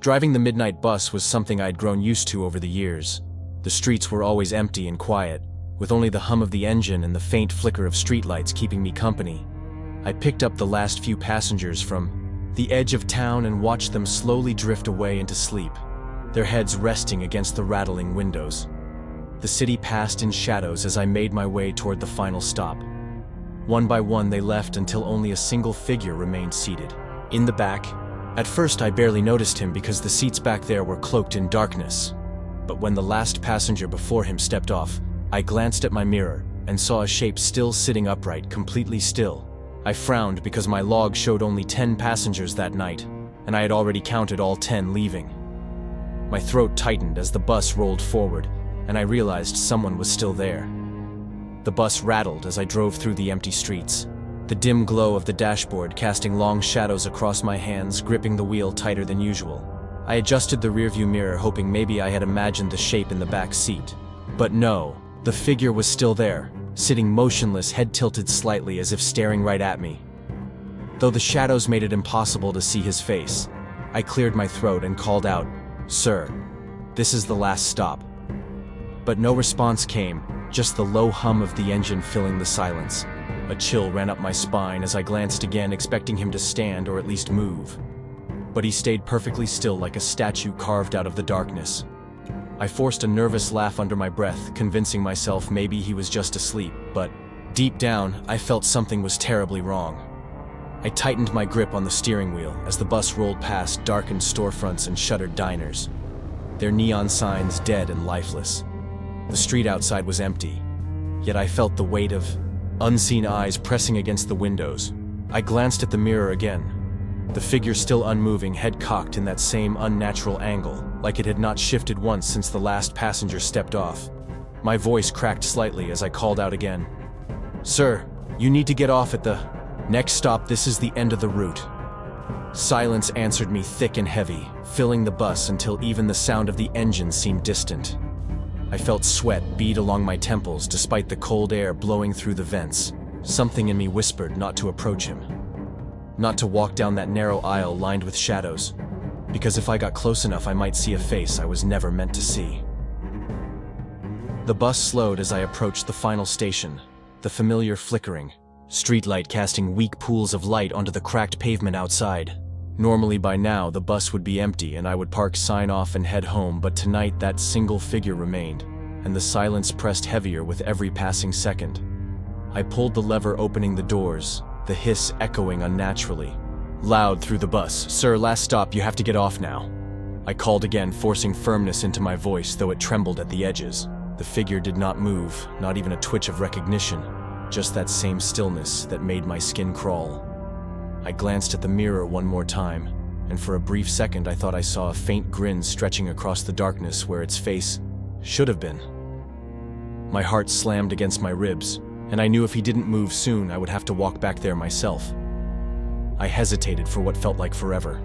Driving the midnight bus was something I'd grown used to over the years. The streets were always empty and quiet, with only the hum of the engine and the faint flicker of streetlights keeping me company. I picked up the last few passengers from the edge of town and watched them slowly drift away into sleep, their heads resting against the rattling windows. The city passed in shadows as I made my way toward the final stop. One by one they left until only a single figure remained seated. In the back, at first I barely noticed him because the seats back there were cloaked in darkness. But when the last passenger before him stepped off, I glanced at my mirror and saw a shape still sitting upright, completely still. I frowned because my log showed only 10 passengers that night, and I had already counted all 10 leaving. My throat tightened as the bus rolled forward, and I realized someone was still there. The bus rattled as I drove through the empty streets, the dim glow of the dashboard casting long shadows across my hands, gripping the wheel tighter than usual. I adjusted the rearview mirror, hoping maybe I had imagined the shape in the back seat. But no, the figure was still there, sitting motionless, head tilted slightly as if staring right at me. Though the shadows made it impossible to see his face, I cleared my throat and called out, "Sir, this is the last stop." But no response came, just the low hum of the engine filling the silence. A chill ran up my spine as I glanced again, expecting him to stand or at least move. But he stayed perfectly still, like a statue carved out of the darkness. I forced a nervous laugh under my breath, convincing myself maybe he was just asleep, but deep down, I felt something was terribly wrong. I tightened my grip on the steering wheel as the bus rolled past darkened storefronts and shuttered diners, their neon signs dead and lifeless. The street outside was empty, yet I felt the weight of unseen eyes pressing against the windows. I glanced at the mirror again. The figure still unmoving, head cocked in that same unnatural angle, like it had not shifted once since the last passenger stepped off. My voice cracked slightly as I called out again. "Sir, you need to get off at the next stop. This is the end of the route." Silence answered me thick and heavy, filling the bus until even the sound of the engine seemed distant. I felt sweat bead along my temples despite the cold air blowing through the vents. Something in me whispered not to approach him, not to walk down that narrow aisle lined with shadows, because if I got close enough I might see a face I was never meant to see. The bus slowed as I approached the final station, the familiar flickering streetlight casting weak pools of light onto the cracked pavement outside. Normally by now the bus would be empty and I would park, sign off and head home, but tonight that single figure remained, and the silence pressed heavier with every passing second. I pulled the lever, opening the doors, the hiss echoing unnaturally loud through the bus. "Sir, last stop, you have to get off now." I called again, forcing firmness into my voice, though it trembled at the edges. The figure did not move, not even a twitch of recognition, just that same stillness that made my skin crawl. I glanced at the mirror one more time, and for a brief second I thought I saw a faint grin stretching across the darkness where its face should have been. My heart slammed against my ribs, and I knew if he didn't move soon I would have to walk back there myself. I hesitated for what felt like forever,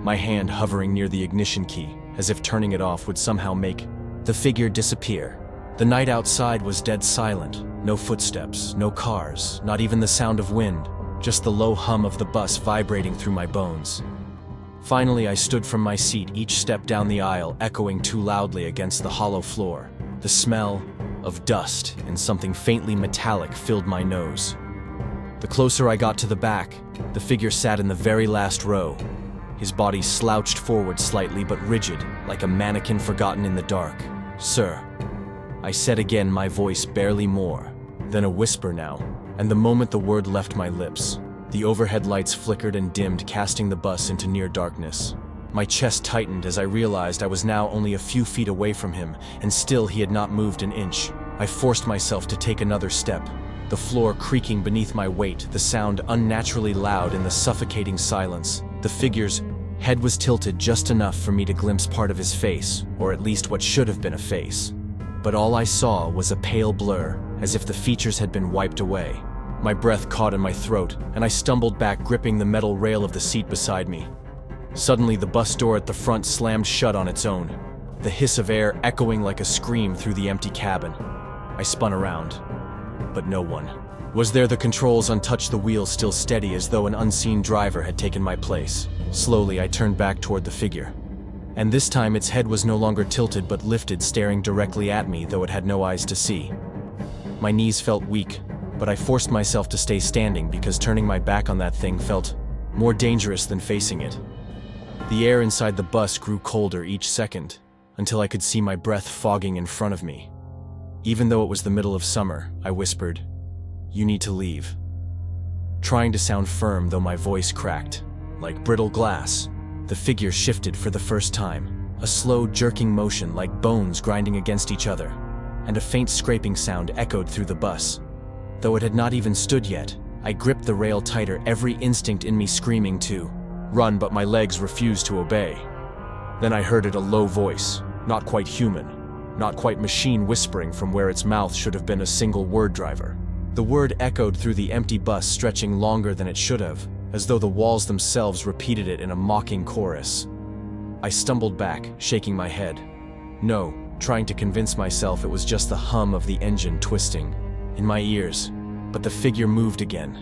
my hand hovering near the ignition key, as if turning it off would somehow make the figure disappear. The night outside was dead silent, no footsteps, no cars, not even the sound of wind. Just the low hum of the bus vibrating through my bones. Finally, I stood from my seat, each step down the aisle echoing too loudly against the hollow floor. The smell of dust and something faintly metallic filled my nose. The closer I got to the back, the figure sat in the very last row, his body slouched forward slightly but rigid, like a mannequin forgotten in the dark. "Sir," I said again, my voice barely more than a whisper now. And the moment the word left my lips, the overhead lights flickered and dimmed, casting the bus into near darkness. My chest tightened as I realized I was now only a few feet away from him, and still he had not moved an inch. I forced myself to take another step, the floor creaking beneath my weight, the sound unnaturally loud in the suffocating silence. The figure's head was tilted just enough for me to glimpse part of his face, or at least what should have been a face. But all I saw was a pale blur, as if the features had been wiped away. My breath caught in my throat, and I stumbled back, gripping the metal rail of the seat beside me. Suddenly, the bus door at the front slammed shut on its own, the hiss of air echoing like a scream through the empty cabin. I spun around. but no one was there. The controls untouched, the wheel still steady as though an unseen driver had taken my place. Slowly, I turned back toward the figure. And this time its head was no longer tilted but lifted, staring directly at me, though it had no eyes to see. My knees felt weak, but I forced myself to stay standing because turning my back on that thing felt more dangerous than facing it. The air inside the bus grew colder each second, until I could see my breath fogging in front of me. Even though it was the middle of summer, I whispered, "You need to leave." Trying to sound firm, though my voice cracked. Like brittle glass, the figure shifted for the first time, a slow jerking motion like bones grinding against each other, and a faint scraping sound echoed through the bus. Though it had not even stood yet, I gripped the rail tighter, every instinct in me screaming to run, but my legs refused to obey. Then I heard it, a low voice, not quite human, not quite machine, whispering from where its mouth should have been a single word: driver. The word echoed through the empty bus, stretching longer than it should have, as though the walls themselves repeated it in a mocking chorus. I stumbled back, shaking my head. No, trying to convince myself it was just the hum of the engine twisting in my ears. But the figure moved again,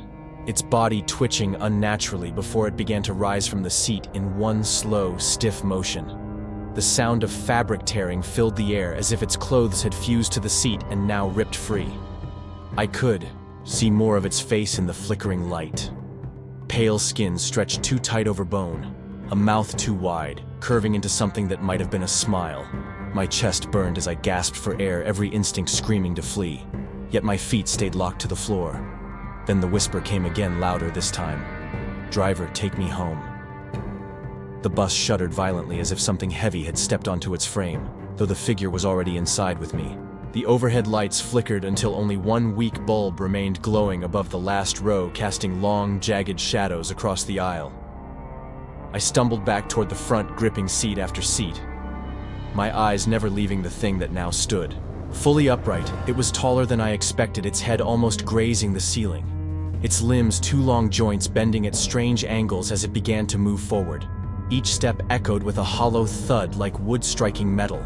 its body twitching unnaturally before it began to rise from the seat in one slow, stiff motion. The sound of fabric tearing filled the air, as if its clothes had fused to the seat and now ripped free. I could see more of its face in the flickering light. Pale skin stretched too tight over bone, a mouth too wide, curving into something that might have been a smile. My chest burned as I gasped for air, every instinct screaming to flee. Yet my feet stayed locked to the floor. Then the whisper came again, louder this time. "Driver, take me home." The bus shuddered violently, as if something heavy had stepped onto its frame, though the figure was already inside with me. The overhead lights flickered until only one weak bulb remained glowing above the last row, casting long, jagged shadows across the aisle. I stumbled back toward the front, gripping seat after seat, my eyes never leaving the thing that now stood. Fully upright, it was taller than I expected, its head almost grazing the ceiling. Its limbs, two long joints bending at strange angles as it began to move forward. Each step echoed with a hollow thud like wood striking metal,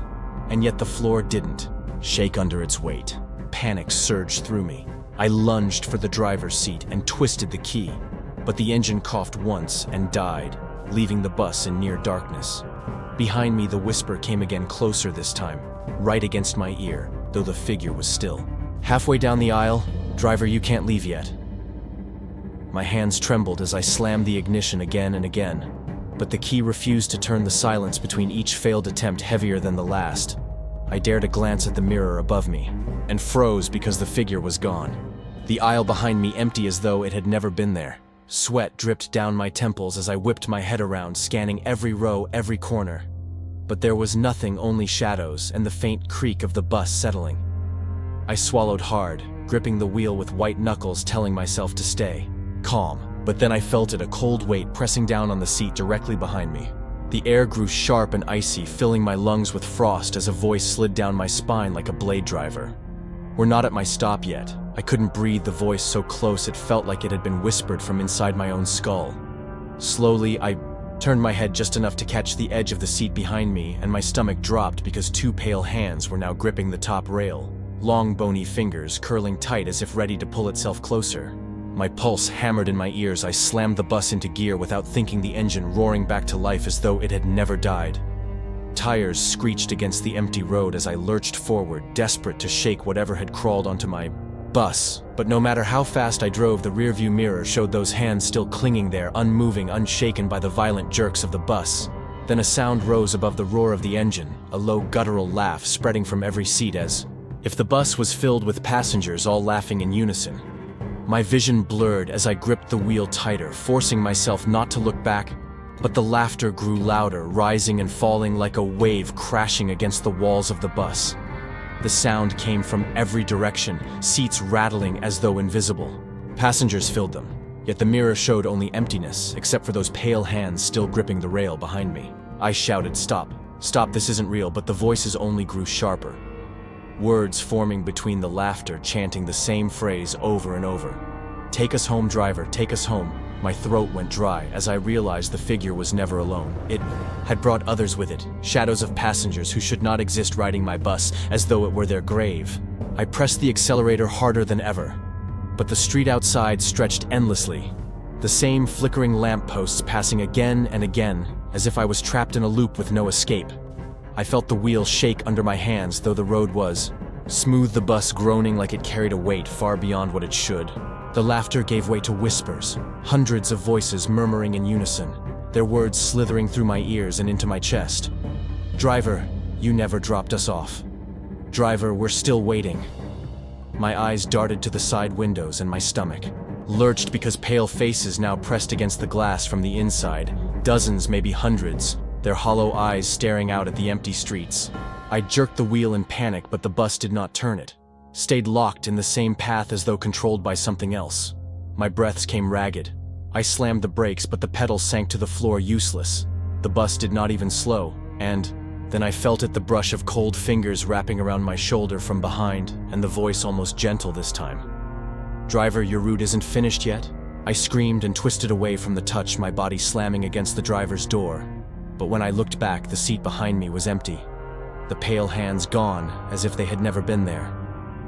and yet the floor didn't shake under its weight. Panic surged through me. I lunged for the driver's seat and twisted the key, but the engine coughed once and died, leaving the bus in near darkness. Behind me, the whisper came again, closer this time, right against my ear, though the figure was still. Halfway down the aisle, "Driver, you can't leave yet." My hands trembled as I slammed the ignition again and again, but the key refused to turn, the silence between each failed attempt heavier than the last. I dared a glance at the mirror above me, and froze because the figure was gone. The aisle behind me empty, as though it had never been there. Sweat dripped down my temples as I whipped my head around, scanning every row, every corner. But there was nothing, only shadows and the faint creak of the bus settling. I swallowed hard, gripping the wheel with white knuckles, telling myself to stay calm. But then I felt it, a cold weight pressing down on the seat directly behind me. The air grew sharp and icy, filling my lungs with frost as a voice slid down my spine like a blade driver. "We're not at my stop yet." I couldn't breathe, the voice so close it felt like it had been whispered from inside my own skull. Slowly, I turned my head just enough to catch the edge of the seat behind me, and my stomach dropped because two pale hands were now gripping the top rail, long bony fingers curling tight as if ready to pull itself closer. My pulse hammered in my ears. I slammed the bus into gear without thinking, the engine roaring back to life as though it had never died. Tires screeched against the empty road as I lurched forward, desperate to shake whatever had crawled onto my bus. But no matter how fast I drove, the rearview mirror showed those hands still clinging there, unmoving, unshaken by the violent jerks of the bus. Then a sound rose above the roar of the engine, a low guttural laugh spreading from every seat, as if the bus was filled with passengers all laughing in unison. My vision blurred as I gripped the wheel tighter, forcing myself not to look back, but the laughter grew louder, rising and falling like a wave crashing against the walls of the bus. The sound came from every direction, seats rattling as though invisible. Passengers filled them, yet the mirror showed only emptiness, except for those pale hands still gripping the rail behind me. I shouted, "Stop! Stop, this isn't real," but the voices only grew sharper. Words forming between the laughter, chanting the same phrase over and over. "Take us home, driver, take us home." My throat went dry as I realized the figure was never alone. It had brought others with it, shadows of passengers who should not exist riding my bus, as though it were their grave. I pressed the accelerator harder than ever, but the street outside stretched endlessly, the same flickering lampposts passing again and again, as if I was trapped in a loop with no escape. I felt the wheels shake under my hands, though the road was smooth, the bus groaning like it carried a weight far beyond what it should. The laughter gave way to whispers, hundreds of voices murmuring in unison, their words slithering through my ears and into my chest. "Driver, you never dropped us off. Driver, we're still waiting." My eyes darted to the side windows and my stomach lurched because pale faces now pressed against the glass from the inside, dozens, maybe hundreds, their hollow eyes staring out at the empty streets. I jerked the wheel in panic, but the bus did not turn it, stayed locked in the same path as though controlled by something else. My breaths came ragged. I slammed the brakes, but the pedals sank to the floor, useless. The bus did not even slow, and then I felt it, the brush of cold fingers wrapping around my shoulder from behind, and the voice almost gentle this time. "Driver, your route isn't finished yet?" I screamed and twisted away from the touch, my body slamming against the driver's door. But when I looked back, the seat behind me was empty. The pale hands gone, as if they had never been there.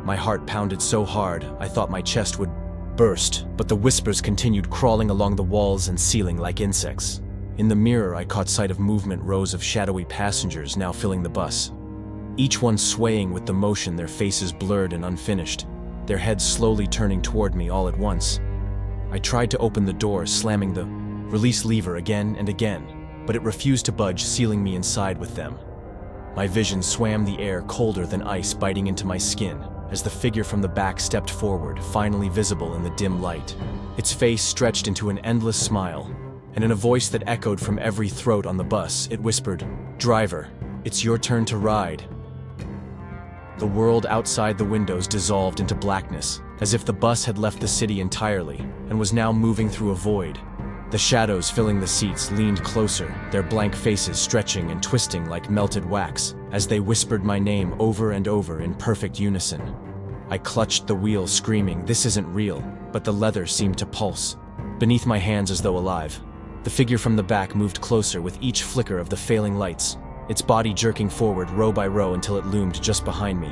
My heart pounded so hard, I thought my chest would burst, but the whispers continued crawling along the walls and ceiling like insects. In the mirror, I caught sight of movement, rows of shadowy passengers now filling the bus, each one swaying with the motion, their faces blurred and unfinished, their heads slowly turning toward me all at once. I tried to open the door, slamming the release lever again and again, but it refused to budge, sealing me inside with them. My vision swam the air, colder than ice, biting into my skin, as the figure from the back stepped forward, finally visible in the dim light. Its face stretched into an endless smile, and in a voice that echoed from every throat on the bus, it whispered, "Driver, it's your turn to ride." The world outside the windows dissolved into blackness, as if the bus had left the city entirely and was now moving through a void. The shadows filling the seats leaned closer, their blank faces stretching and twisting like melted wax, as they whispered my name over and over in perfect unison. I clutched the wheel, screaming, "This isn't real," but the leather seemed to pulse beneath my hands as though alive. The figure from the back moved closer with each flicker of the failing lights, its body jerking forward row by row until it loomed just behind me.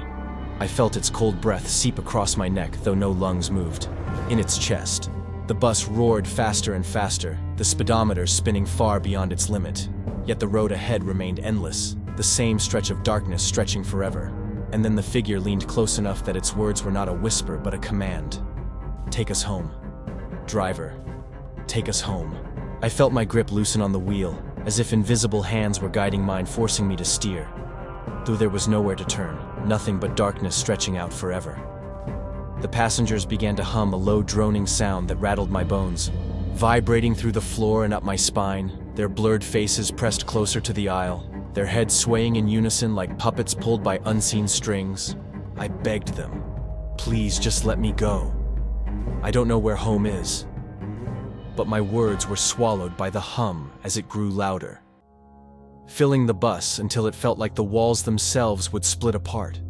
I felt its cold breath seep across my neck, though no lungs moved. In its chest, the bus roared faster and faster, the speedometer spinning far beyond its limit. Yet the road ahead remained endless, the same stretch of darkness stretching forever. And then the figure leaned close enough that its words were not a whisper but a command. "Take us home. Driver, take us home." I felt my grip loosen on the wheel, as if invisible hands were guiding mine, forcing me to steer. Though there was nowhere to turn, nothing but darkness stretching out forever. The passengers began to hum, a low droning sound that rattled my bones, vibrating through the floor and up my spine, their blurred faces pressed closer to the aisle, their heads swaying in unison like puppets pulled by unseen strings. I begged them, "Please just let me go. I don't know where home is." But my words were swallowed by the hum as it grew louder, filling the bus until it felt like the walls themselves would split apart.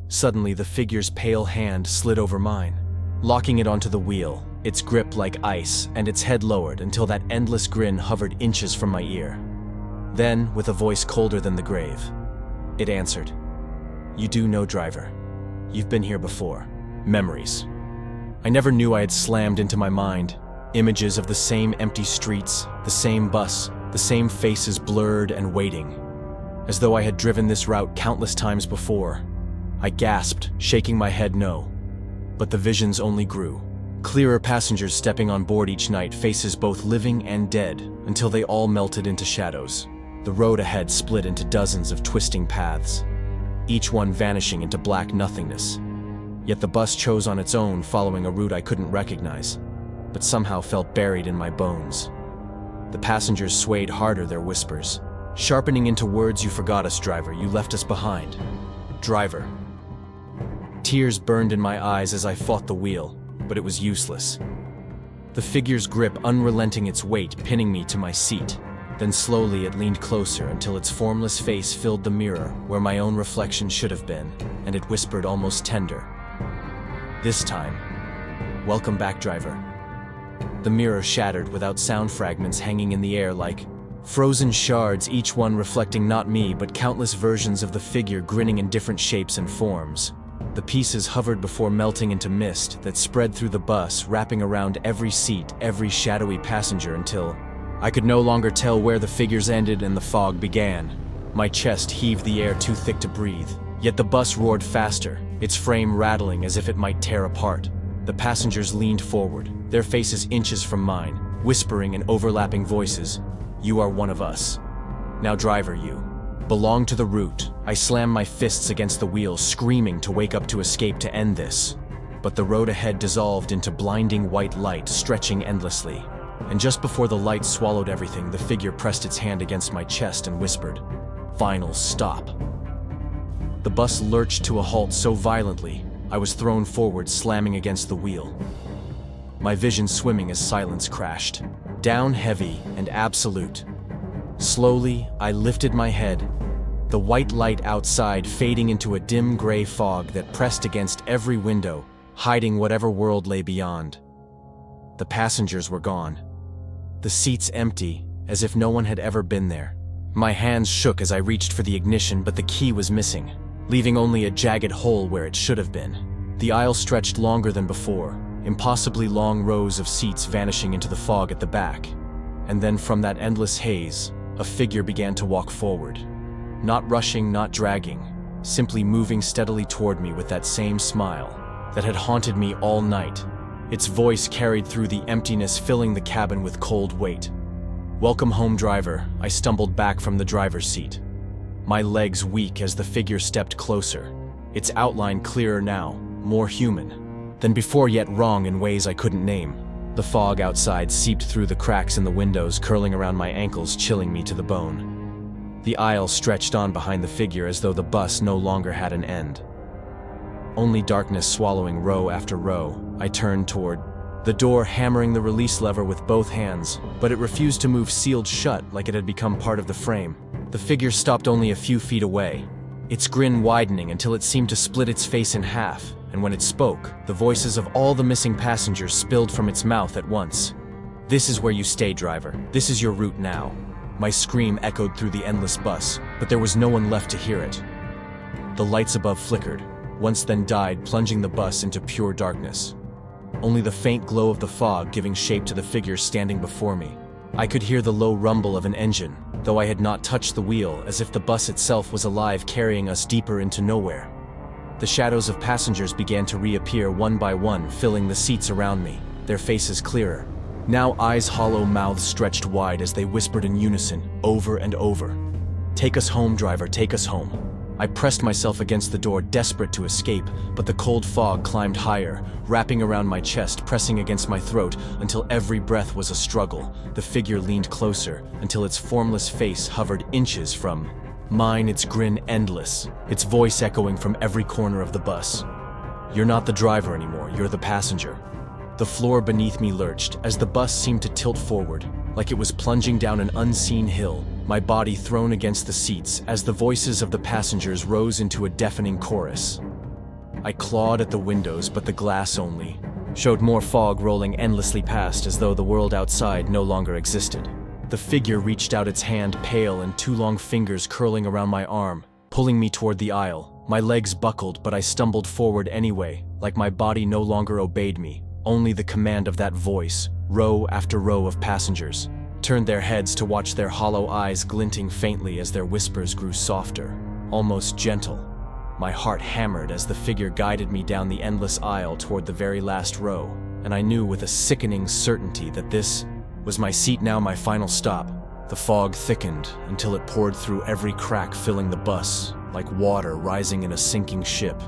Suddenly, the figure's pale hand slid over mine, locking it onto the wheel, its grip like ice, and its head lowered until that endless grin hovered inches from my ear. Then, with a voice colder than the grave, it answered, "You do know, driver. You've been here before. Memories." I never knew I had slammed into my mind. Images of the same empty streets, the same bus, the same faces blurred and waiting, as though I had driven this route countless times before. I gasped, shaking my head no. But the visions only grew. Clearer passengers stepping on board each night, faces both living and dead, until they all melted into shadows. The road ahead split into dozens of twisting paths, each one vanishing into black nothingness. Yet the bus chose on its own, following a route I couldn't recognize, but somehow felt buried in my bones. The passengers swayed harder, their whispers sharpening into words. "You forgot us, driver. You left us behind. Driver." Tears burned in my eyes as I fought the wheel, but it was useless. The figure's grip unrelenting, its weight pinning me to my seat. Then slowly it leaned closer until its formless face filled the mirror where my own reflection should have been, and it whispered almost tender, "This time, welcome back, driver." The mirror shattered without sound, fragments hanging in the air like frozen shards, each one reflecting not me but countless versions of the figure grinning in different shapes and forms. The pieces hovered before melting into mist that spread through the bus, wrapping around every seat, every shadowy passenger until I could no longer tell where the figures ended and the fog began. My chest heaved the air too thick to breathe, yet the bus roared faster, its frame rattling as if it might tear apart. The passengers leaned forward, their faces inches from mine, whispering in overlapping voices, "You are one of us. Now driver, you belong to the route." I slammed my fists against the wheels, screaming to wake up to escape to end this. But the road ahead dissolved into blinding white light, stretching endlessly. And just before the light swallowed everything, the figure pressed its hand against my chest and whispered, "Final stop." The bus lurched to a halt so violently, I was thrown forward, slamming against the wheel. My vision swimming as silence crashed, down heavy and absolute. Slowly, I lifted my head, the white light outside fading into a dim gray fog that pressed against every window, hiding whatever world lay beyond. The passengers were gone. The seats empty, as if no one had ever been there. My hands shook as I reached for the ignition, but the key was missing, leaving only a jagged hole where it should have been. The aisle stretched longer than before, impossibly long rows of seats vanishing into the fog at the back. And then from that endless haze, a figure began to walk forward. Not rushing, not dragging, simply moving steadily toward me with that same smile that had haunted me all night. Its voice carried through the emptiness, filling the cabin with cold weight. "Welcome home, driver." I stumbled back from the driver's seat, my legs weak as the figure stepped closer, its outline clearer now, more human than before, yet wrong in ways I couldn't name. The fog outside seeped through the cracks in the windows, curling around my ankles, chilling me to the bone. The aisle stretched on behind the figure as though the bus no longer had an end. Only darkness swallowing row after row. I turned toward the door, hammering the release lever with both hands, but it refused to move, sealed shut like it had become part of the frame. The figure stopped only a few feet away, its grin widening until it seemed to split its face in half, and when it spoke, the voices of all the missing passengers spilled from its mouth at once. "This is where you stay, driver. This is your route now." My scream echoed through the endless bus, but there was no one left to hear it. The lights above flickered, once then died, plunging the bus into pure darkness. Only the faint glow of the fog giving shape to the figure standing before me. I could hear the low rumble of an engine, though I had not touched the wheel, as if the bus itself was alive, carrying us deeper into nowhere. The shadows of passengers began to reappear one by one, filling the seats around me, their faces clearer. Now eyes hollow, mouths stretched wide as they whispered in unison, over and over. "Take us home, driver, take us home." I pressed myself against the door, desperate to escape, but the cold fog climbed higher, wrapping around my chest, pressing against my throat until every breath was a struggle. The figure leaned closer until its formless face hovered inches from mine, its grin endless, its voice echoing from every corner of the bus. "You're not the driver anymore, you're the passenger." The floor beneath me lurched as the bus seemed to tilt forward, like it was plunging down an unseen hill, my body thrown against the seats as the voices of the passengers rose into a deafening chorus. I clawed at the windows, but the glass only showed more fog rolling endlessly past, as though the world outside no longer existed. The figure reached out its hand, pale and two long fingers curling around my arm, pulling me toward the aisle. My legs buckled, but I stumbled forward anyway, like my body no longer obeyed me. Only the command of that voice, row after row of passengers, turned their heads to watch, their hollow eyes glinting faintly as their whispers grew softer, almost gentle. My heart hammered as the figure guided me down the endless aisle toward the very last row, and I knew with a sickening certainty that this was my seat now, my final stop. The fog thickened until it poured through every crack, filling the bus, like water rising in a sinking ship.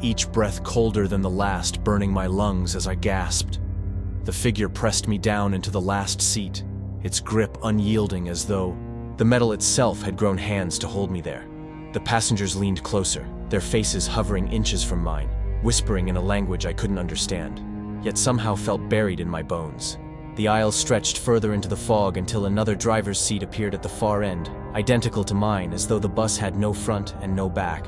Each breath colder than the last, burning my lungs as I gasped. The figure pressed me down into the last seat, its grip unyielding, as though the metal itself had grown hands to hold me there. The passengers leaned closer, their faces hovering inches from mine, whispering in a language I couldn't understand, yet somehow felt buried in my bones. The aisle stretched further into the fog until another driver's seat appeared at the far end, identical to mine, as though the bus had no front and no back.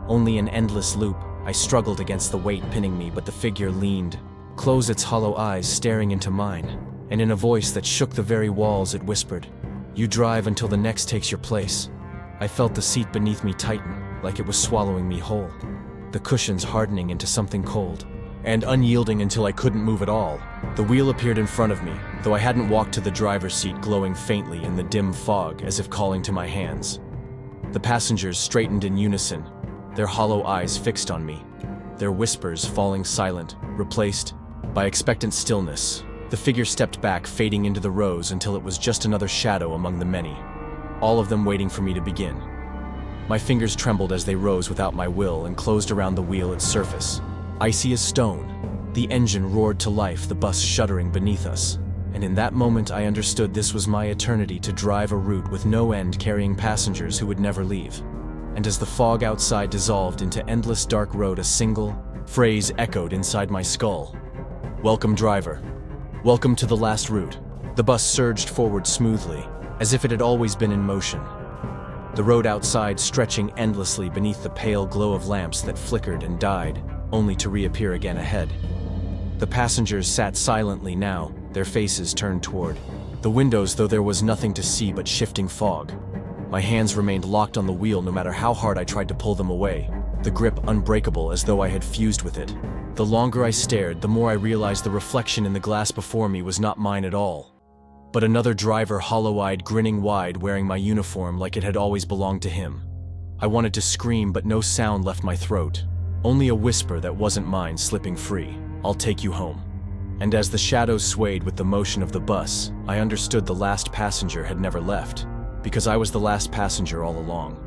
Only an endless loop. I struggled against the weight pinning me, but the figure leaned, closed its hollow eyes staring into mine, and in a voice that shook the very walls it whispered, "You drive until the next takes your place." I felt the seat beneath me tighten, like it was swallowing me whole. the cushions hardening into something cold, and unyielding until I couldn't move at all. The wheel appeared in front of me, though I hadn't walked to the driver's seat, glowing faintly in the dim fog as if calling to my hands. The passengers straightened in unison, their hollow eyes fixed on me, their whispers falling silent, replaced by expectant stillness. The figure stepped back, fading into the rows until it was just another shadow among the many, all of them waiting for me to begin. My fingers trembled as they rose without my will and closed around the wheel, its surface icy as stone. The engine roared to life, the bus shuddering beneath us. And in that moment I understood this was my eternity, to drive a route with no end, carrying passengers who would never leave. And as the fog outside dissolved into endless dark road, a single phrase echoed inside my skull. Welcome, driver. Welcome to the last route. The bus surged forward smoothly, as if it had always been in motion. The road outside stretching endlessly beneath the pale glow of lamps that flickered and died, only to reappear again ahead. The passengers sat silently now, their faces turned toward the windows, though there was nothing to see but shifting fog. My hands remained locked on the wheel no matter how hard I tried to pull them away, the grip unbreakable as though I had fused with it. The longer I stared, the more I realized the reflection in the glass before me was not mine at all, but another driver, hollow-eyed, grinning wide, wearing my uniform like it had always belonged to him. I wanted to scream, but no sound left my throat. Only a whisper that wasn't mine slipping free. I'll take you home. And as the shadows swayed with the motion of the bus, I understood the last passenger had never left, because I was the last passenger all along.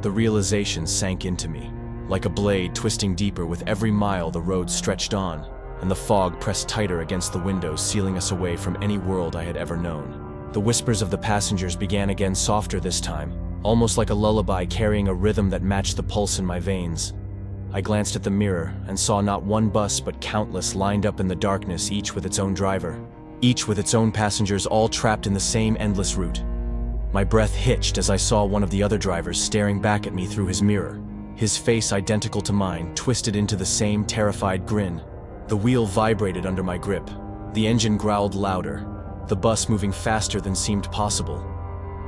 The realization sank into me, like a blade twisting deeper with every mile the road stretched on, and the fog pressed tighter against the windows, sealing us away from any world I had ever known. The whispers of the passengers began again, softer this time, almost like a lullaby, carrying a rhythm that matched the pulse in my veins. I glanced at the mirror and saw not one bus but countless lined up in the darkness, each with its own driver, each with its own passengers, all trapped in the same endless route. My breath hitched as I saw one of the other drivers staring back at me through his mirror, his face identical to mine, twisted into the same terrified grin. The wheel vibrated under my grip. The engine growled louder, the bus moving faster than seemed possible.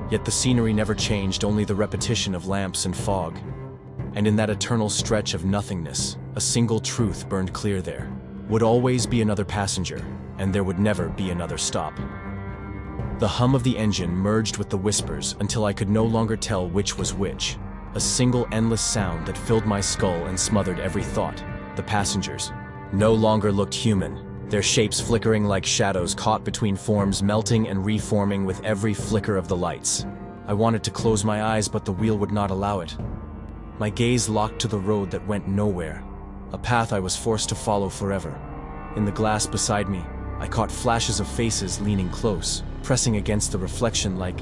Yet the scenery never changed, only the repetition of lamps and fog. And in that eternal stretch of nothingness, a single truth burned clear: there would always be another passenger, and there would never be another stop. The hum of the engine merged with the whispers until I could no longer tell which was which. A single endless sound that filled my skull and smothered every thought. The passengers no longer looked human, their shapes flickering like shadows caught between forms, melting and reforming with every flicker of the lights. I wanted to close my eyes, but the wheel would not allow it. My gaze locked to the road that went nowhere, a path I was forced to follow forever. In the glass beside me, I caught flashes of faces leaning close, pressing against the reflection like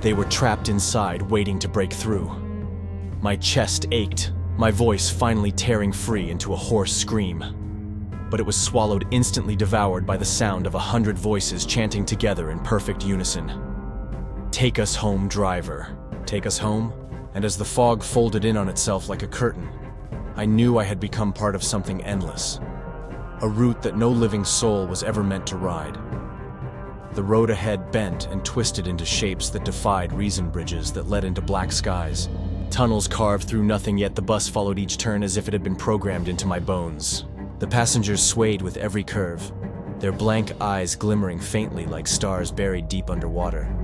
they were trapped inside, waiting to break through. My chest ached, my voice finally tearing free into a hoarse scream. But it was swallowed, instantly devoured by the sound of 100 voices chanting together in perfect unison. Take us home, driver. Take us home. And as the fog folded in on itself like a curtain, I knew I had become part of something endless, a route that no living soul was ever meant to ride. The road ahead bent and twisted into shapes that defied reason, bridges that led into black skies, tunnels carved through nothing, yet the bus followed each turn as if it had been programmed into my bones. The passengers swayed with every curve, their blank eyes glimmering faintly like stars buried deep underwater.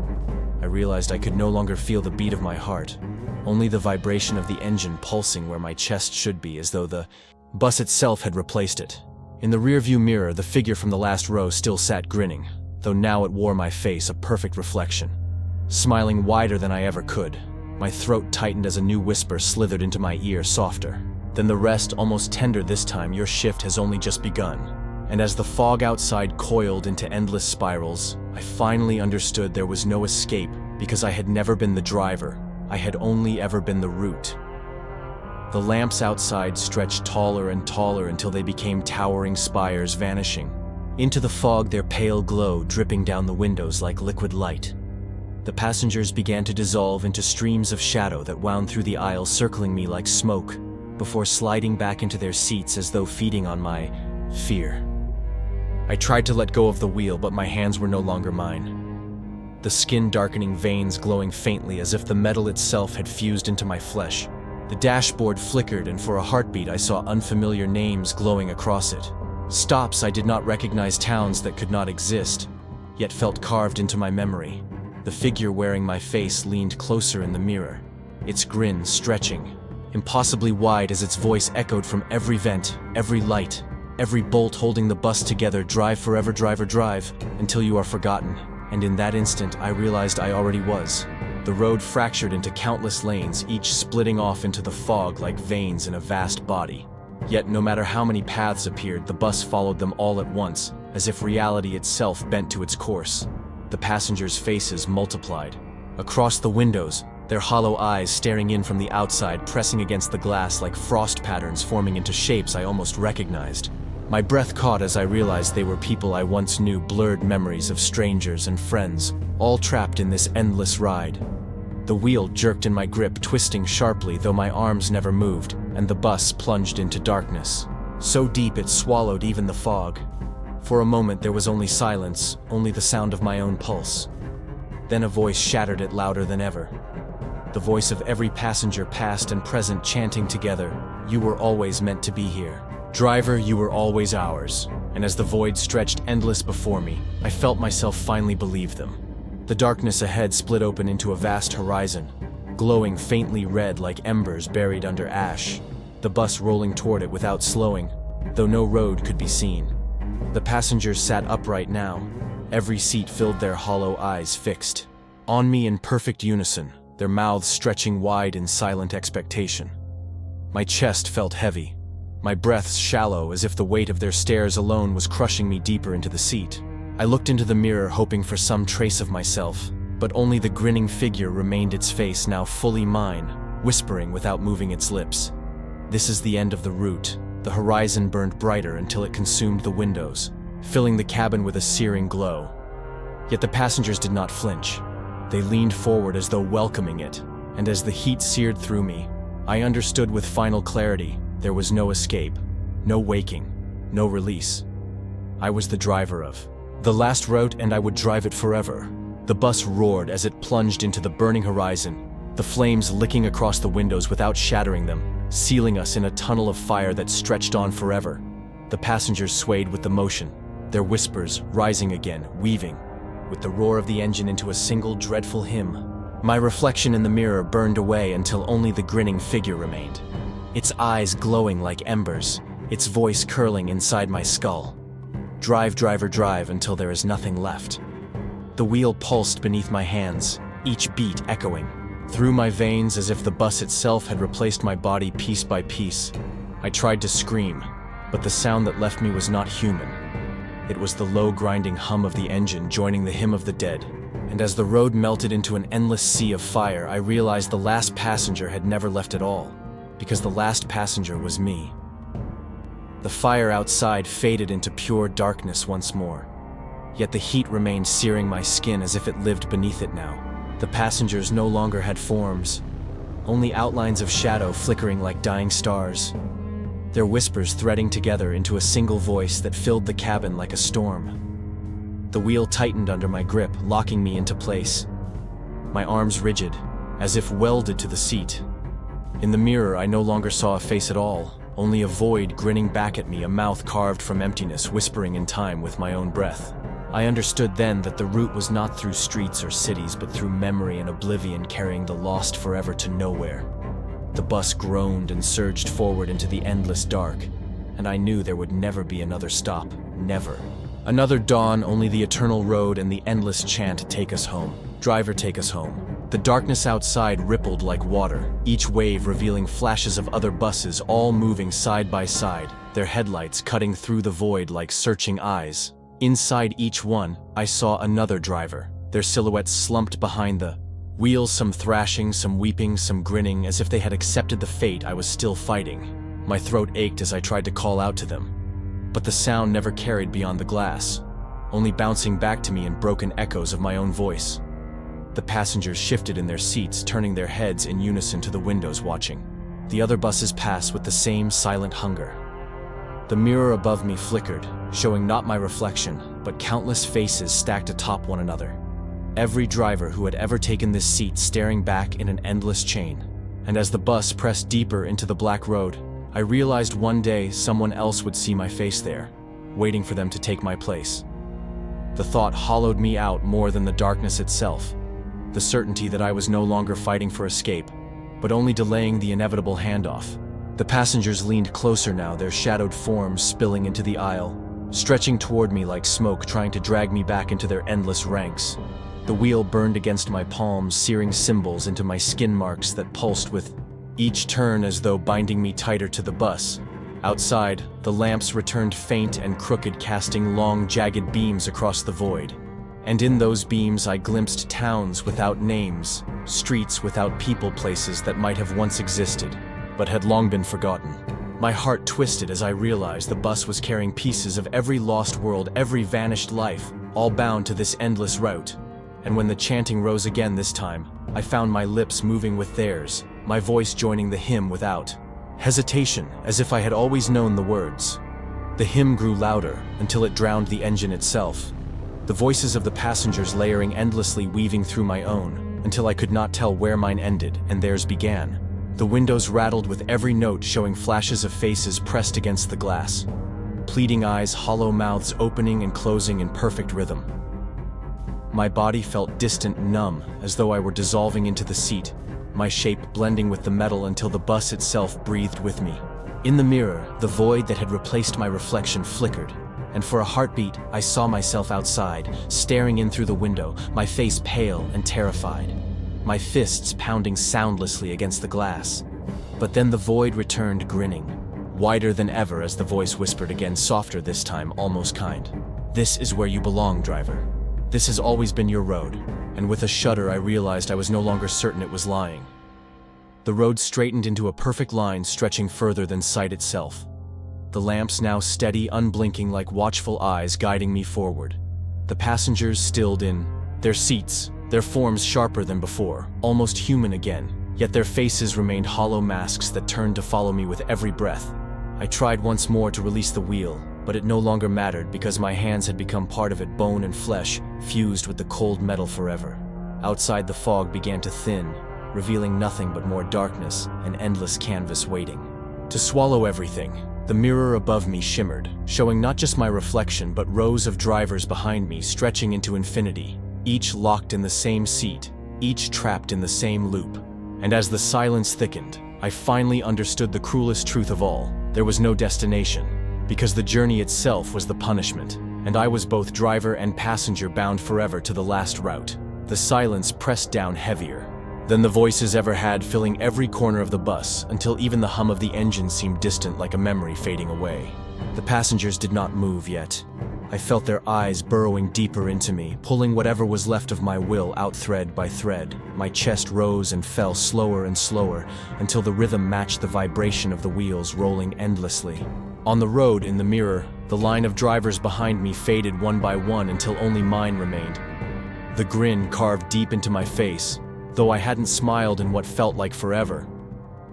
I realized I could no longer feel the beat of my heart, only the vibration of the engine pulsing where my chest should be, as though the bus itself had replaced it. In the rearview mirror, the figure from the last row still sat grinning, though now it wore my face, a perfect reflection. Smiling wider than I ever could, my throat tightened as a new whisper slithered into my ear, softer than the rest, almost tender this time. Your shift has only just begun. And as the fog outside coiled into endless spirals, I finally understood there was no escape, because I had never been the driver. I had only ever been the route. The lamps outside stretched taller and taller until they became towering spires, vanishing into the fog, their pale glow dripping down the windows like liquid light. The passengers began to dissolve into streams of shadow that wound through the aisle, circling me like smoke, before sliding back into their seats as though feeding on my fear. I tried to let go of the wheel, but my hands were no longer mine. The skin-darkening veins glowing faintly as if the metal itself had fused into my flesh. The dashboard flickered, and for a heartbeat I saw unfamiliar names glowing across it. Stops I did not recognize, towns that could not exist, yet felt carved into my memory. The figure wearing my face leaned closer in the mirror, its grin stretching, impossibly wide as its voice echoed from every vent, every light, every bolt holding the bus together. Drive forever, driver, drive, until you are forgotten. And in that instant, I realized I already was. The road fractured into countless lanes, each splitting off into the fog like veins in a vast body. Yet no matter how many paths appeared, the bus followed them all at once, as if reality itself bent to its course. The passengers' faces multiplied. Across the windows, their hollow eyes staring in from the outside, pressing against the glass like frost patterns forming into shapes I almost recognized. My breath caught as I realized they were people I once knew, blurred memories of strangers and friends, all trapped in this endless ride. The wheel jerked in my grip, twisting sharply, though my arms never moved, and the bus plunged into darkness. So deep it swallowed even the fog. For a moment there was only silence, only the sound of my own pulse. Then a voice shattered it louder than ever. The voice of every passenger, past and present, chanting together, "You were always meant to be here. Driver, you were always ours." And as the void stretched endless before me, I felt myself finally believe them. The darkness ahead split open into a vast horizon, glowing faintly red like embers buried under ash, the bus rolling toward it without slowing, though no road could be seen. The passengers sat upright now, every seat filled, their hollow eyes fixed on me in perfect unison, their mouths stretching wide in silent expectation. My chest felt heavy, my breaths shallow, as if the weight of their stares alone was crushing me deeper into the seat. I looked into the mirror, hoping for some trace of myself, but only the grinning figure remained, its face now fully mine, whispering without moving its lips. This is the end of the route. The horizon burned brighter until it consumed the windows, filling the cabin with a searing glow. Yet the passengers did not flinch. They leaned forward as though welcoming it, and as the heat seared through me, I understood with final clarity. There was no escape, no waking, no release. I was the driver of the last route, and I would drive it forever. The bus roared as it plunged into the burning horizon, the flames licking across the windows without shattering them, sealing us in a tunnel of fire that stretched on forever. The passengers swayed with the motion, their whispers rising again, weaving, with the roar of the engine, into a single dreadful hymn. My reflection in the mirror burned away until only the grinning figure remained, its eyes glowing like embers, its voice curling inside my skull. Drive, driver, drive, until there is nothing left. The wheel pulsed beneath my hands, each beat echoing through my veins as if the bus itself had replaced my body piece by piece. I tried to scream, but the sound that left me was not human. It was the low grinding hum of the engine joining the hymn of the dead. And as the road melted into an endless sea of fire, I realized the last passenger had never left at all, because the last passenger was me. The fire outside faded into pure darkness once more, yet the heat remained searing my skin as if it lived beneath it now. The passengers no longer had forms, only outlines of shadow flickering like dying stars, their whispers threading together into a single voice that filled the cabin like a storm. The wheel tightened under my grip, locking me into place, my arms rigid, as if welded to the seat. In the mirror, I no longer saw a face at all, only a void grinning back at me, a mouth carved from emptiness, whispering in time with my own breath. I understood then that the route was not through streets or cities, but through memory and oblivion, carrying the lost forever to nowhere. The bus groaned and surged forward into the endless dark, and I knew there would never be another stop, never. Another dawn, only the eternal road and the endless chant, "Take us home. Driver, take us home." The darkness outside rippled like water, each wave revealing flashes of other buses, all moving side by side, their headlights cutting through the void like searching eyes. Inside each one, I saw another driver, their silhouettes slumped behind the wheels, some thrashing, some weeping, some grinning, as if they had accepted the fate I was still fighting. My throat ached as I tried to call out to them, but the sound never carried beyond the glass, only bouncing back to me in broken echoes of my own voice. The passengers shifted in their seats, turning their heads in unison to the windows, watching the other buses pass with the same silent hunger. The mirror above me flickered, showing not my reflection, but countless faces stacked atop one another. Every driver who had ever taken this seat staring back in an endless chain, And as the bus pressed deeper into the black road, I realized one day someone else would see my face there, waiting for them to take my place. The thought hollowed me out more than the darkness itself, the certainty that I was no longer fighting for escape, but only delaying the inevitable handoff. The passengers leaned closer now, their shadowed forms spilling into the aisle, stretching toward me like smoke, trying to drag me back into their endless ranks. The wheel burned against my palms, searing symbols into my skin marks that pulsed with each turn as though binding me tighter to the bus. Outside, the lamps returned faint and crooked, casting long, jagged beams across the void. And in those beams I glimpsed towns without names, streets without people, places that might have once existed, but had long been forgotten. My heart twisted as I realized the bus was carrying pieces of every lost world, every vanished life, all bound to this endless route. And when the chanting rose again this time, I found my lips moving with theirs, my voice joining the hymn without hesitation, as if I had always known the words. The hymn grew louder until it drowned the engine itself, the voices of the passengers layering endlessly, weaving through my own, until I could not tell where mine ended and theirs began. The windows rattled with every note, showing flashes of faces pressed against the glass, pleading eyes, hollow mouths opening and closing in perfect rhythm. My body felt distant, numb, as though I were dissolving into the seat, my shape blending with the metal until the bus itself breathed with me. In the mirror, the void that had replaced my reflection flickered, and for a heartbeat, I saw myself outside, staring in through the window, my face pale and terrified, my fists pounding soundlessly against the glass. But then the void returned, grinning, wider than ever, as the voice whispered again, softer this time, almost kind. "This is where you belong, driver. This has always been your road." And with a shudder I realized I was no longer certain it was lying. The road straightened into a perfect line, stretching further than sight itself. The lamps now steady, unblinking like watchful eyes guiding me forward. The passengers stilled in their seats, their forms sharper than before, almost human again, yet their faces remained hollow masks that turned to follow me with every breath. I tried once more to release the wheel, but it no longer mattered because my hands had become part of it, bone and flesh, fused with the cold metal forever. Outside, the fog began to thin, revealing nothing but more darkness, an endless canvas waiting to swallow everything. The mirror above me shimmered, showing not just my reflection but rows of drivers behind me, stretching into infinity, each locked in the same seat, each trapped in the same loop. And as the silence thickened, I finally understood the cruelest truth of all. There was no destination, because the journey itself was the punishment, and I was both driver and passenger, bound forever to the last route. The silence pressed down heavier than the voices ever had, filling every corner of the bus, until even the hum of the engine seemed distant, like a memory fading away. The passengers did not move yet. I felt their eyes burrowing deeper into me, pulling whatever was left of my will out thread by thread. My chest rose and fell slower and slower, until the rhythm matched the vibration of the wheels rolling endlessly. On the road, in the mirror, the line of drivers behind me faded one by one until only mine remained. The grin carved deep into my face, though I hadn't smiled in what felt like forever.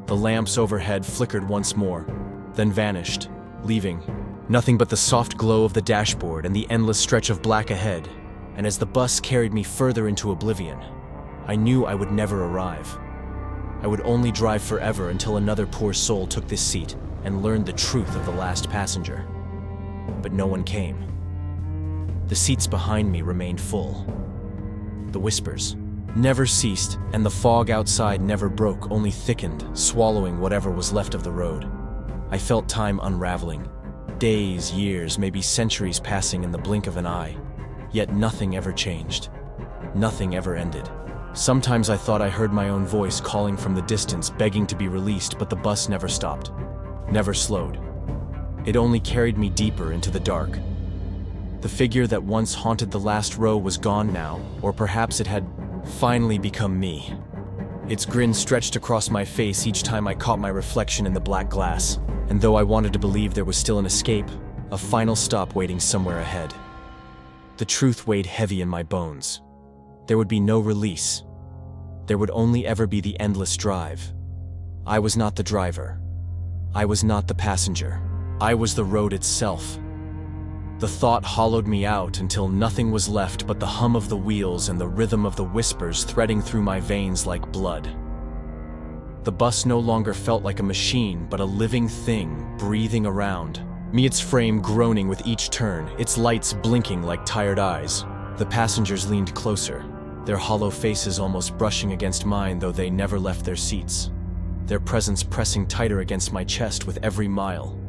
The lamps overhead flickered once more, then vanished, leaving nothing but the soft glow of the dashboard and the endless stretch of black ahead. And as the bus carried me further into oblivion, I knew I would never arrive. I would only drive forever until another poor soul took this seat and learned the truth of the last passenger. But no one came. The seats behind me remained full. The whispers never ceased, and the fog outside never broke, only thickened, swallowing whatever was left of the road. I felt time unraveling. Days, years, maybe centuries passing in the blink of an eye. Yet nothing ever changed. Nothing ever ended. Sometimes I thought I heard my own voice calling from the distance, begging to be released, but the bus never stopped, never slowed. It only carried me deeper into the dark. The figure that once haunted the last row was gone now, or perhaps it had finally become me. Its grin stretched across my face each time I caught my reflection in the black glass, and though I wanted to believe there was still an escape, a final stop waiting somewhere ahead, the truth weighed heavy in my bones. There would be no release. There would only ever be the endless drive. I was not the driver. I was not the passenger. I was the road itself. The thought hollowed me out until nothing was left but the hum of the wheels and the rhythm of the whispers threading through my veins like blood. The bus no longer felt like a machine, but a living thing breathing around me, its frame groaning with each turn, its lights blinking like tired eyes. The passengers leaned closer, their hollow faces almost brushing against mine, though they never left their seats, their presence pressing tighter against my chest with every mile.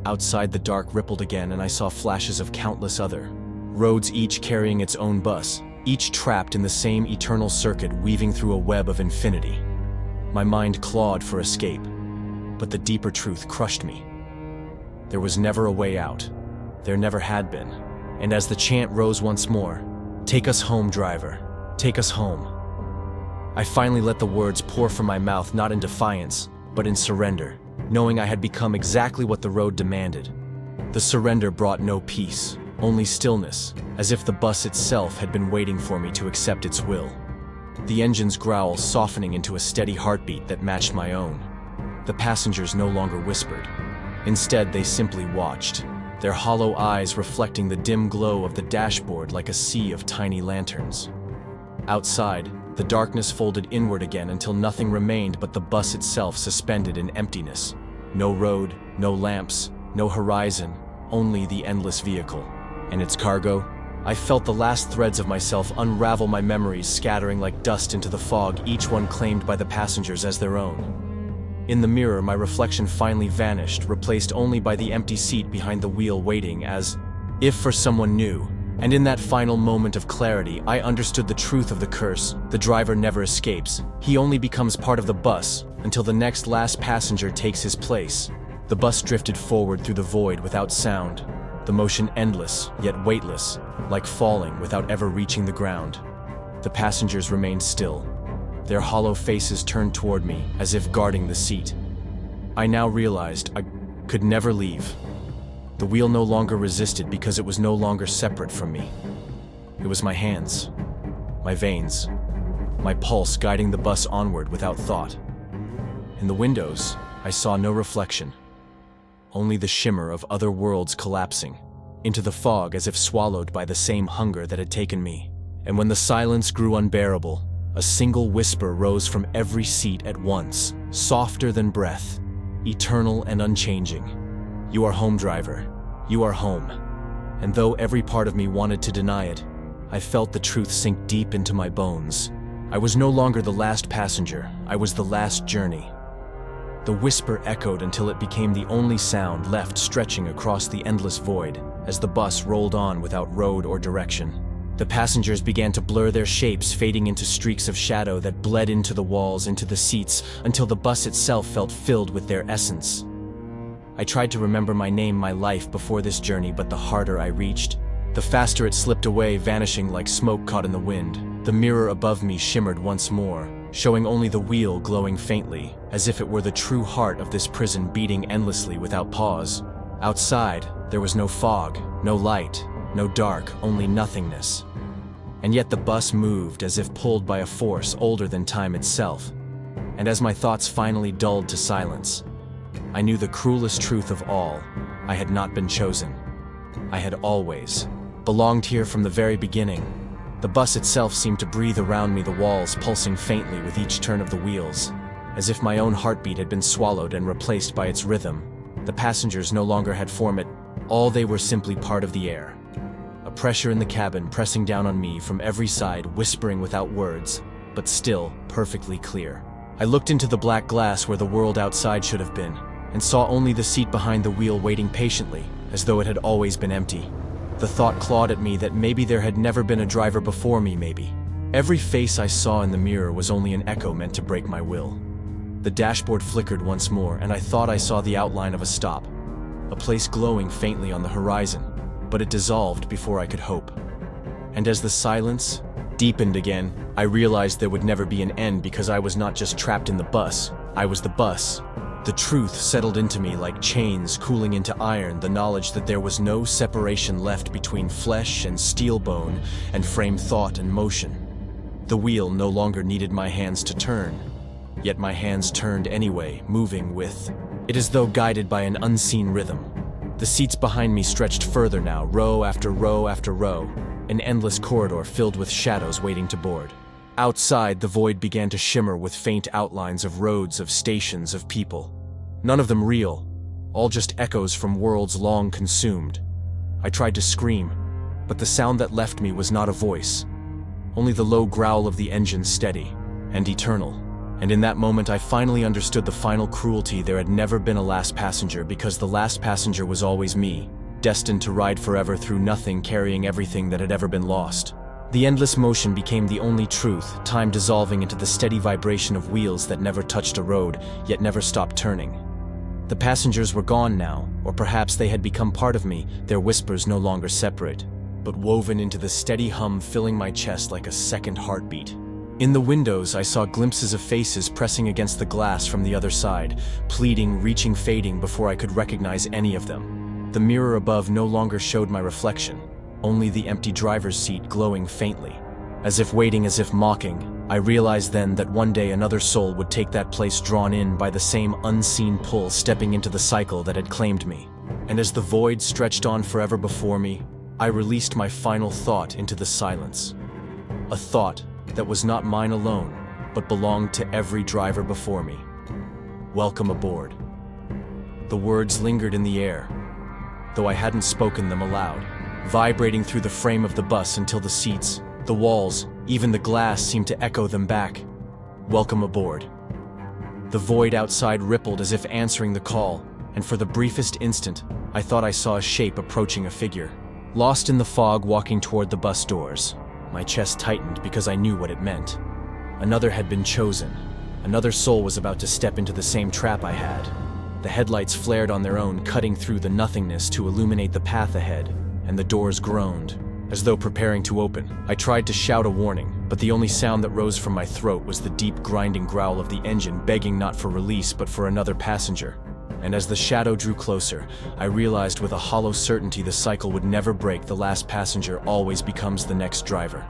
Outside, the dark rippled again, and I saw flashes of countless other roads, each carrying its own bus, each trapped in the same eternal circuit weaving through a web of infinity. My mind clawed for escape, but the deeper truth crushed me. There was never a way out. There never had been. And as the chant rose once more, "Take us home, driver. Take us home," I finally let the words pour from my mouth, not in defiance, but in surrender, knowing I had become exactly what the road demanded. The surrender brought no peace, only stillness, as if the bus itself had been waiting for me to accept its will. The engine's growl softening into a steady heartbeat that matched my own. The passengers no longer whispered. Instead, they simply watched, their hollow eyes reflecting the dim glow of the dashboard like a sea of tiny lanterns. Outside, the darkness folded inward again until nothing remained but the bus itself suspended in emptiness. No road, no lamps, no horizon, only the endless vehicle. And its cargo? I felt the last threads of myself unravel, my memories scattering like dust into the fog, each one claimed by the passengers as their own. In the mirror, my reflection finally vanished, replaced only by the empty seat behind the wheel waiting as if for someone new. And in that final moment of clarity, I understood the truth of the curse. The driver never escapes. He only becomes part of the bus until the next last passenger takes his place. The bus drifted forward through the void without sound, the motion endless, yet weightless, like falling without ever reaching the ground. The passengers remained still, their hollow faces turned toward me as if guarding the seat. I now realized I could never leave. The wheel no longer resisted because it was no longer separate from me. It was my hands, my veins, my pulse guiding the bus onward without thought. In the windows, I saw no reflection, only the shimmer of other worlds collapsing into the fog as if swallowed by the same hunger that had taken me. And when the silence grew unbearable, a single whisper rose from every seat at once, softer than breath, eternal and unchanging. "You are home, driver. You are home." And though every part of me wanted to deny it, I felt the truth sink deep into my bones. I was no longer the last passenger, I was the last journey. The whisper echoed until it became the only sound left, stretching across the endless void as the bus rolled on without road or direction. The passengers began to blur their shapes, fading into streaks of shadow that bled into the walls, into the seats, until the bus itself felt filled with their essence. I tried to remember my name, my life before this journey, but the harder I reached, the faster it slipped away, vanishing like smoke caught in the wind. The mirror above me shimmered once more, showing only the wheel glowing faintly, as if it were the true heart of this prison beating endlessly without pause. Outside, there was no fog, no light, no dark, only nothingness. And yet the bus moved as if pulled by a force older than time itself. And as my thoughts finally dulled to silence, I knew the cruelest truth of all. I had not been chosen. I had always belonged here from the very beginning. The bus itself seemed to breathe around me, the walls pulsing faintly with each turn of the wheels, as if my own heartbeat had been swallowed and replaced by its rhythm. The passengers no longer had form at all, they were simply part of the air. A pressure in the cabin pressing down on me from every side, whispering without words, but still perfectly clear. I looked into the black glass where the world outside should have been, and saw only the seat behind the wheel waiting patiently, as though it had always been empty. The thought clawed at me that maybe there had never been a driver before me, maybe. Every face I saw in the mirror was only an echo meant to break my will. The dashboard flickered once more, and I thought I saw the outline of a stop, a place glowing faintly on the horizon, but it dissolved before I could hope. And as the silence deepened again, I realized there would never be an end, because I was not just trapped in the bus, I was the bus. The truth settled into me like chains cooling into iron, the knowledge that there was no separation left between flesh and steel bone and frame thought and motion. The wheel no longer needed my hands to turn, yet my hands turned anyway, moving with it as though guided by an unseen rhythm. The seats behind me stretched further now, row after row after row, an endless corridor filled with shadows waiting to board. Outside, the void began to shimmer with faint outlines of roads, of stations, of people. None of them real, all just echoes from worlds long consumed. I tried to scream, but the sound that left me was not a voice. Only the low growl of the engine, steady and eternal. And in that moment I finally understood the final cruelty. There had never been a last passenger, because the last passenger was always me, destined to ride forever through nothing, carrying everything that had ever been lost. The endless motion became the only truth, time dissolving into the steady vibration of wheels that never touched a road, yet never stopped turning. The passengers were gone now, or perhaps they had become part of me, their whispers no longer separate, but woven into the steady hum filling my chest like a second heartbeat. In the windows, I saw glimpses of faces pressing against the glass from the other side, pleading, reaching, fading before I could recognize any of them. The mirror above no longer showed my reflection, only the empty driver's seat glowing faintly. As if waiting, as if mocking, I realized then that one day another soul would take that place, drawn in by the same unseen pull, stepping into the cycle that had claimed me. And as the void stretched on forever before me, I released my final thought into the silence. A thought that was not mine alone, but belonged to every driver before me. Welcome aboard. The words lingered in the air, though I hadn't spoken them aloud, vibrating through the frame of the bus until the seats, the walls, even the glass seemed to echo them back. Welcome aboard. The void outside rippled as if answering the call, and for the briefest instant, I thought I saw a shape approaching, a figure, lost in the fog, walking toward the bus doors. My chest tightened because I knew what it meant. Another had been chosen. Another soul was about to step into the same trap I had. The headlights flared on their own, cutting through the nothingness to illuminate the path ahead, and the doors groaned, as though preparing to open. I tried to shout a warning, but the only sound that rose from my throat was the deep, grinding growl of the engine, begging not for release but for another passenger. And as the shadow drew closer, I realized with a hollow certainty the cycle would never break. The last passenger always becomes the next driver.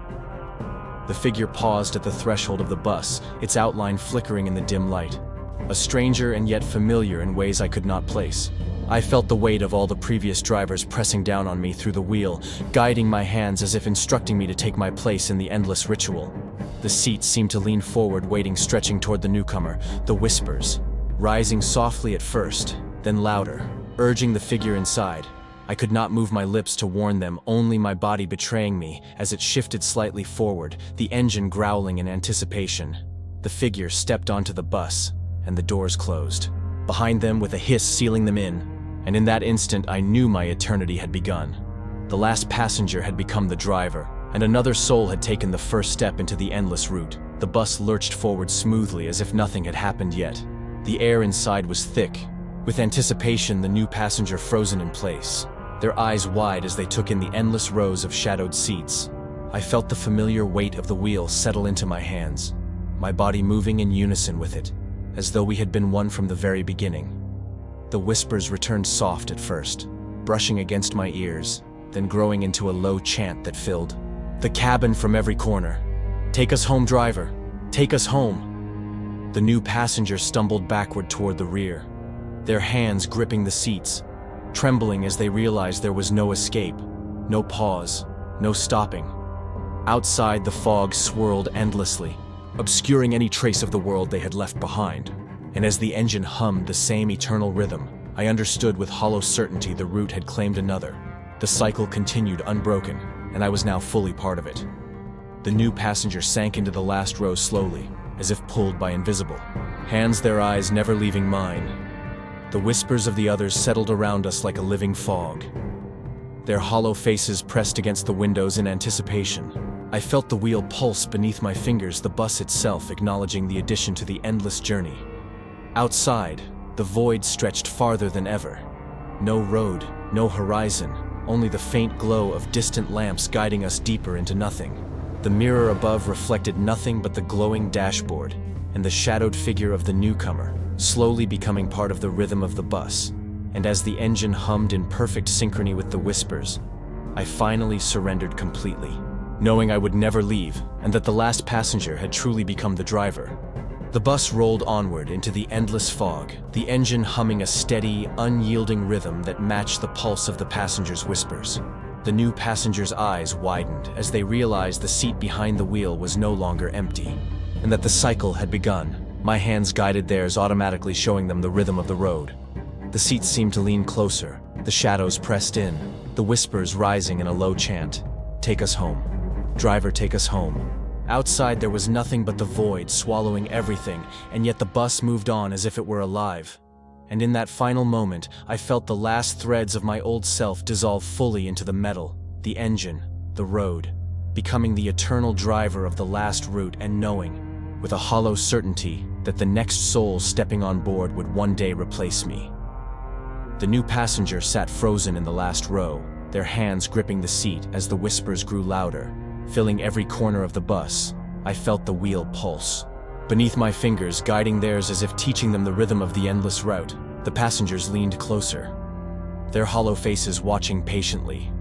The figure paused at the threshold of the bus, its outline flickering in the dim light. A stranger and yet familiar in ways I could not place. I felt the weight of all the previous drivers pressing down on me through the wheel, guiding my hands as if instructing me to take my place in the endless ritual. The seats seemed to lean forward, waiting, stretching toward the newcomer, the whispers, rising softly at first, then louder, urging the figure inside. I could not move my lips to warn them, only my body betraying me as it shifted slightly forward, the engine growling in anticipation. The figure stepped onto the bus, and the doors closed, behind them with a hiss sealing them in, and in that instant I knew my eternity had begun. The last passenger had become the driver, and another soul had taken the first step into the endless route. The bus lurched forward smoothly as if nothing had happened yet. The air inside was thick, with anticipation, the new passenger frozen in place, their eyes wide as they took in the endless rows of shadowed seats. I felt the familiar weight of the wheel settle into my hands, my body moving in unison with it, as though we had been one from the very beginning. The whispers returned soft at first, brushing against my ears, then growing into a low chant that filled the cabin from every corner. "Take us home, driver. Take us home." The new passengers stumbled backward toward the rear, their hands gripping the seats, trembling as they realized there was no escape, no pause, no stopping. Outside, the fog swirled endlessly, obscuring any trace of the world they had left behind. And as the engine hummed the same eternal rhythm, I understood with hollow certainty the route had claimed another. The cycle continued unbroken, and I was now fully part of it. The new passenger sank into the last row slowly, as if pulled by invisible hands, their eyes never leaving mine. The whispers of the others settled around us like a living fog, their hollow faces pressed against the windows in anticipation. I felt the wheel pulse beneath my fingers, the bus itself acknowledging the addition to the endless journey. Outside, the void stretched farther than ever. No road, no horizon, only the faint glow of distant lamps guiding us deeper into nothing. The mirror above reflected nothing but the glowing dashboard and the shadowed figure of the newcomer, slowly becoming part of the rhythm of the bus. And as the engine hummed in perfect synchrony with the whispers, I finally surrendered completely, knowing I would never leave and that the last passenger had truly become the driver. The bus rolled onward into the endless fog, the engine humming a steady, unyielding rhythm that matched the pulse of the passengers' whispers. The new passengers' eyes widened as they realized the seat behind the wheel was no longer empty, and that the cycle had begun. My hands guided theirs, automatically showing them the rhythm of the road. The seats seemed to lean closer, the shadows pressed in, the whispers rising in a low chant. "Take us home. Driver, take us home." Outside there was nothing but the void, swallowing everything, and yet the bus moved on as if it were alive. And in that final moment, I felt the last threads of my old self dissolve fully into the metal, the engine, the road, becoming the eternal driver of the last route, and knowing, with a hollow certainty, that the next soul stepping on board would one day replace me. The new passenger sat frozen in the last row, their hands gripping the seat as the whispers grew louder, filling every corner of the bus. I felt the wheel pulse beneath my fingers, guiding theirs as if teaching them the rhythm of the endless route. The passengers leaned closer, their hollow faces watching patiently.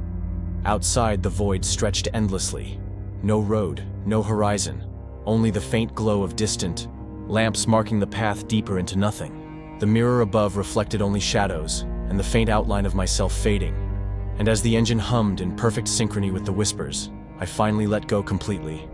Outside, the void stretched endlessly. No road, no horizon, only the faint glow of distant lamps marking the path deeper into nothing. The mirror above reflected only shadows, and the faint outline of myself fading. And as the engine hummed in perfect synchrony with the whispers, I finally let go completely,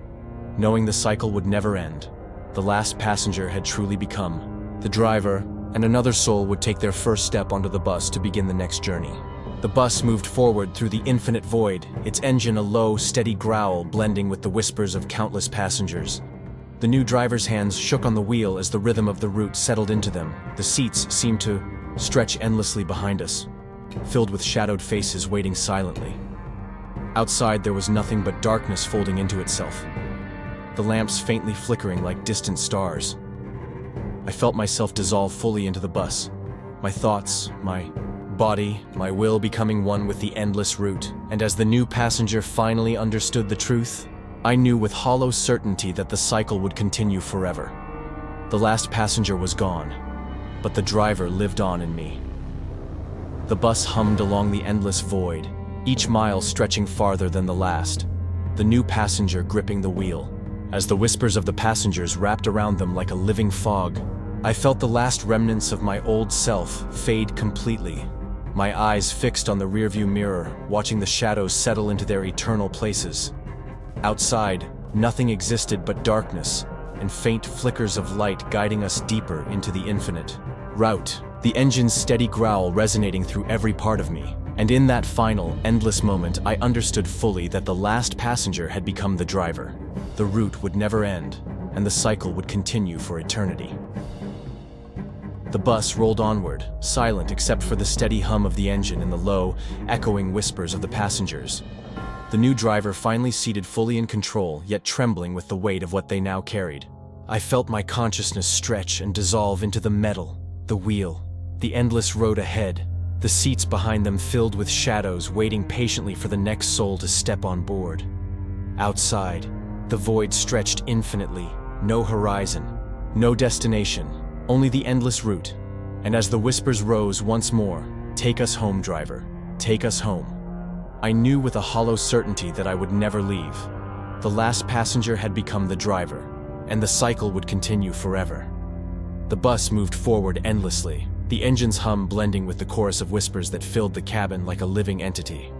knowing the cycle would never end. The last passenger had truly become the driver, and another soul would take their first step onto the bus to begin the next journey. The bus moved forward through the infinite void, its engine a low, steady growl blending with the whispers of countless passengers. The new driver's hands shook on the wheel as the rhythm of the route settled into them. The seats seemed to stretch endlessly behind us, filled with shadowed faces waiting silently. Outside there was nothing but darkness folding into itself, the lamps faintly flickering like distant stars. I felt myself dissolve fully into the bus, my thoughts, my body, my will becoming one with the endless route. And as the new passenger finally understood the truth, I knew with hollow certainty that the cycle would continue forever. The last passenger was gone, but the driver lived on in me. The bus hummed along the endless void, each mile stretching farther than the last, the new passenger gripping the wheel. As the whispers of the passengers wrapped around them like a living fog, I felt the last remnants of my old self fade completely, my eyes fixed on the rearview mirror, watching the shadows settle into their eternal places. Outside, nothing existed but darkness and faint flickers of light guiding us deeper into the infinite route, the engine's steady growl resonating through every part of me. And in that final, endless moment, I understood fully that the last passenger had become the driver. The route would never end, and the cycle would continue for eternity. The bus rolled onward, silent except for the steady hum of the engine and the low, echoing whispers of the passengers. The new driver finally seated fully in control, yet trembling with the weight of what they now carried. I felt my consciousness stretch and dissolve into the metal, the wheel, the endless road ahead, the seats behind them filled with shadows waiting patiently for the next soul to step on board. Outside, the void stretched infinitely, no horizon, no destination, only the endless route. And as the whispers rose once more, "Take us home, driver, take us home," I knew with a hollow certainty that I would never leave. The last passenger had become the driver, and the cycle would continue forever. The bus moved forward endlessly, the engine's hum blending with the chorus of whispers that filled the cabin like a living entity.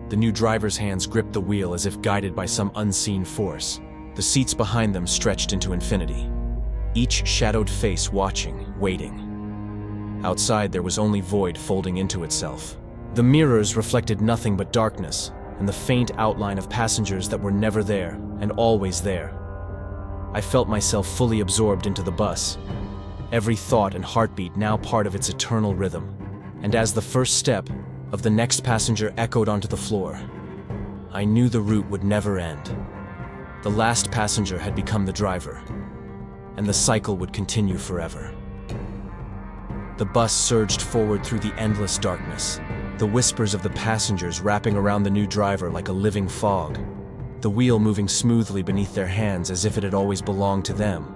The new driver's hands gripped the wheel as if guided by some unseen force. The seats behind them stretched into infinity, each shadowed face watching, waiting. Outside there was only void folding into itself. The mirrors reflected nothing but darkness, and the faint outline of passengers that were never there, and always there. I felt myself fully absorbed into the bus, every thought and heartbeat now part of its eternal rhythm. And as the first step of the next passenger echoed onto the floor, I knew the route would never end. The last passenger had become the driver, and the cycle would continue forever. The bus surged forward through the endless darkness, the whispers of the passengers wrapping around the new driver like a living fog, the wheel moving smoothly beneath their hands as if it had always belonged to them.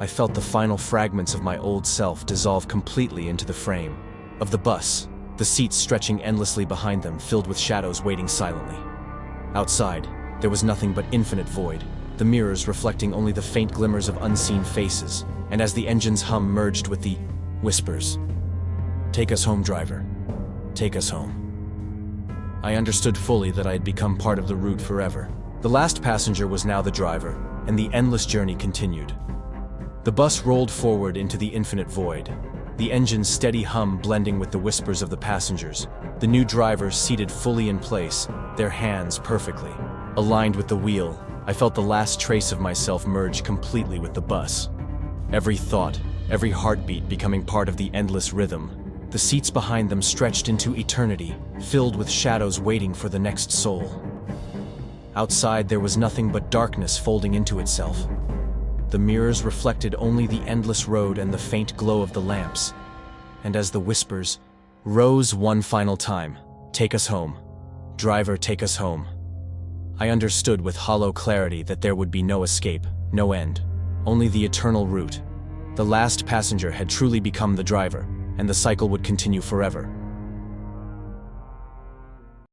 I felt the final fragments of my old self dissolve completely into the frame of the bus, the seats stretching endlessly behind them, filled with shadows waiting silently. Outside, there was nothing but infinite void, the mirrors reflecting only the faint glimmers of unseen faces, and as the engine's hum merged with the whispers, "Take us home, driver. Take us home," I understood fully that I had become part of the route forever. The last passenger was now the driver, and the endless journey continued. The bus rolled forward into the infinite void, the engine's steady hum blending with the whispers of the passengers, the new drivers seated fully in place, their hands perfectly aligned with the wheel. I felt the last trace of myself merge completely with the bus. Every thought, every heartbeat becoming part of the endless rhythm. The seats behind them stretched into eternity, filled with shadows waiting for the next soul. Outside there was nothing but darkness folding into itself. The mirrors reflected only the endless road and the faint glow of the lamps. And as the whispers rose one final time, "Take us home. Driver, take us home." I understood with hollow clarity that there would be no escape, no end, only the eternal route. The last passenger had truly become the driver, and the cycle would continue forever.